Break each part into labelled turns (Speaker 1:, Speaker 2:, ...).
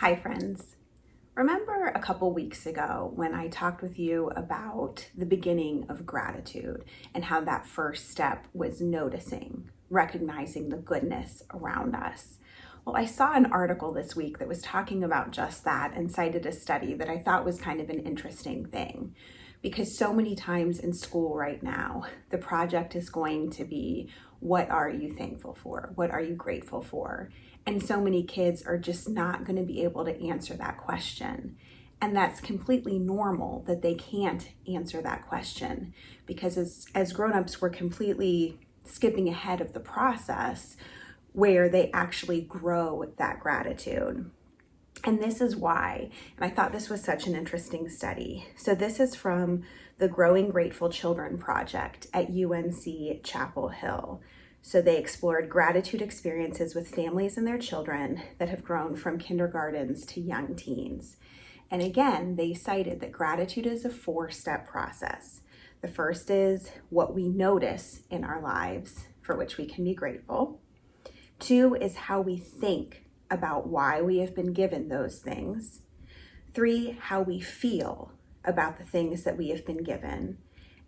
Speaker 1: Hi friends. Remember a couple weeks ago when I talked with you about the beginning of gratitude and how that first step was noticing, recognizing the goodness around us? Well, I saw an article this week that was talking about just that and cited a study that I thought was kind of an interesting thing. Because so many times in school right now, the project is going to be, what are you thankful for? What are you grateful for? And so many kids are just not going to be able to answer that question. And that's completely normal that they can't answer that question because as grown-ups, we're completely skipping ahead of the process where they actually grow that gratitude. And this is why, and I thought this was such an interesting study. So this is from the Growing Grateful Children Project at UNC Chapel Hill. So they explored gratitude experiences with families and their children that have grown from kindergartens to young teens. And again, they cited that gratitude is a 4-step process. The first is what we notice in our lives for which we can be grateful. 2 is how we think about why we have been given those things. 3, how we feel about the things that we have been given.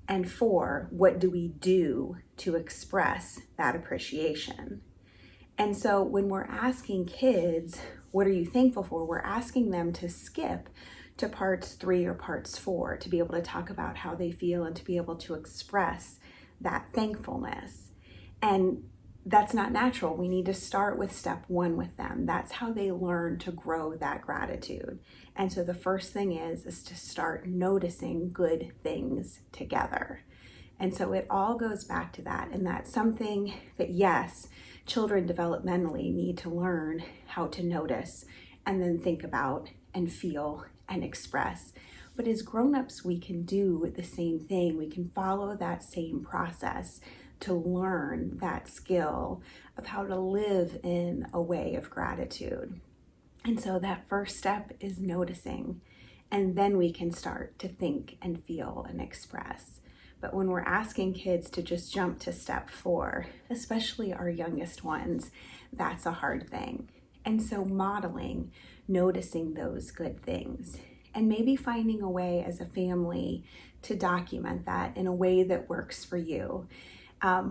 Speaker 1: And 4, what do we do to express that appreciation? And so when we're asking kids, what are you thankful for? We're asking them to skip to parts 3 or parts 4 to be able to talk about how they feel and to be able to express that thankfulness. And that's not natural. We need to start with step 1 with them. That's how they learn to grow that gratitude. And so the first thing is to start noticing good things together. And so it all goes back to that. And that's something that, yes, children developmentally need to learn how to notice and then think about and feel and express. But as grown-ups, we can do the same thing. We can follow that same process to learn that skill of how to live in a way of gratitude. And so that first step is noticing, and then we can start to think and feel and express. But when we're asking kids to just jump to step 4, especially our youngest ones, that's a hard thing. And so modeling, noticing those good things, and maybe finding a way as a family to document that in a way that works for you.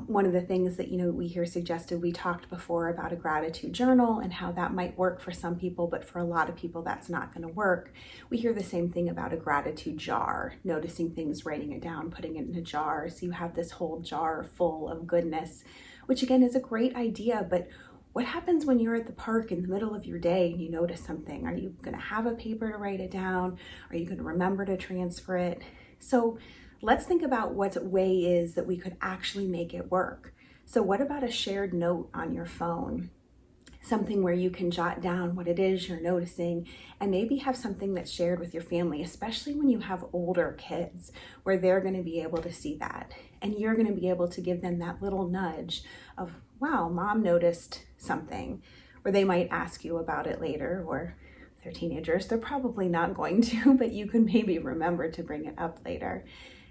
Speaker 1: One of the things that, we hear suggested, we talked before about a gratitude journal and how that might work for some people, but for a lot of people, that's not going to work. We hear the same thing about a gratitude jar, noticing things, writing it down, putting it in a jar. So you have this whole jar full of goodness, which again is a great idea, but what happens when you're at the park in the middle of your day and you notice something? Are you going to have a paper to write it down? Are you going to remember to transfer it? So let's think about what way is that we could actually make it work. So what about a shared note on your phone? Something where you can jot down what it is you're noticing and maybe have something that's shared with your family, especially when you have older kids where they're going to be able to see that. And you're going to be able to give them that little nudge of, wow, mom noticed something, or they might ask you about it later, or they're teenagers, they're probably not going to, but you can maybe remember to bring it up later.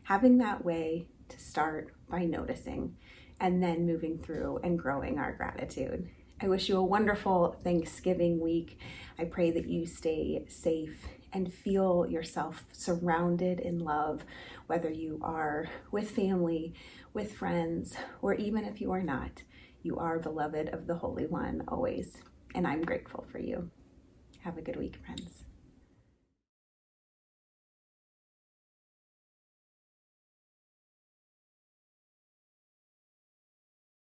Speaker 1: Having that way to start by noticing and then moving through and growing our gratitude. I wish you a wonderful Thanksgiving week. I pray that you stay safe and feel yourself surrounded in love, whether you are with family, with friends, or even if you are not. You are beloved of the Holy One always, and I'm grateful for you. Have a good week, friends.